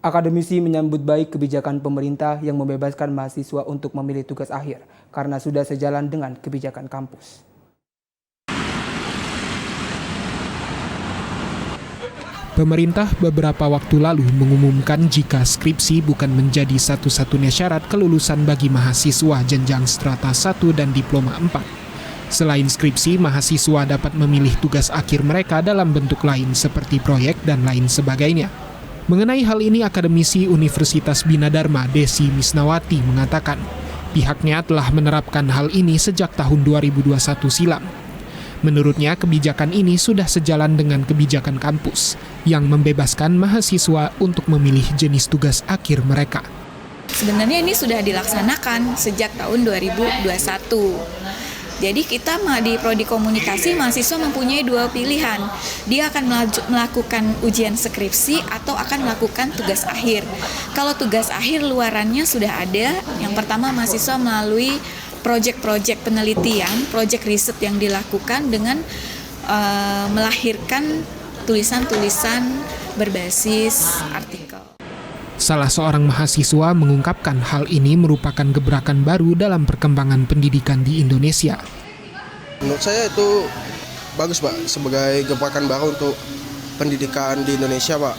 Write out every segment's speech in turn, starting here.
Akademisi menyambut baik kebijakan pemerintah yang membebaskan mahasiswa untuk memilih tugas akhir karena sudah sejalan dengan kebijakan kampus. Pemerintah beberapa waktu lalu mengumumkan jika skripsi bukan menjadi satu-satunya syarat kelulusan bagi mahasiswa jenjang strata 1 dan diploma 4. Selain skripsi, mahasiswa dapat memilih tugas akhir mereka dalam bentuk lain seperti proyek dan lain sebagainya. Mengenai hal ini, akademisi Universitas Bina Dharma Desi Misnawati mengatakan pihaknya telah menerapkan hal ini sejak tahun 2021 silam. Menurutnya, kebijakan ini sudah sejalan dengan kebijakan kampus yang membebaskan mahasiswa untuk memilih jenis tugas akhir mereka. Sebenarnya ini sudah dilaksanakan sejak tahun 2021. Jadi kita di Prodi Komunikasi mahasiswa mempunyai dua pilihan. Dia akan melakukan ujian skripsi atau akan melakukan tugas akhir. Kalau tugas akhir luarannya sudah ada. Yang pertama mahasiswa melalui proyek-proyek penelitian, proyek riset yang dilakukan dengan melahirkan tulisan-tulisan berbasis artikel. Salah seorang mahasiswa mengungkapkan hal ini merupakan gebrakan baru dalam perkembangan pendidikan di Indonesia. Menurut saya itu bagus, Pak, sebagai gebrakan baru untuk pendidikan di Indonesia, Pak.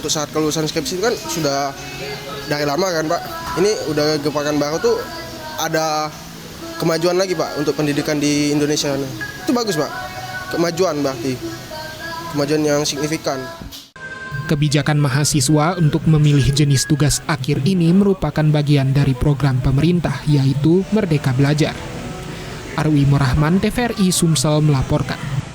Untuk saat kelulusan skripsi itu kan sudah dari lama kan, Pak. Ini udah gebrakan baru tuh ada kemajuan lagi, Pak, untuk pendidikan di Indonesia. Itu bagus, Pak. Kemajuan berarti. Kemajuan yang signifikan. Kebijakan mahasiswa untuk memilih jenis tugas akhir ini merupakan bagian dari program pemerintah, yaitu Merdeka Belajar. Arwi Morahman, TVRI Sumsel melaporkan.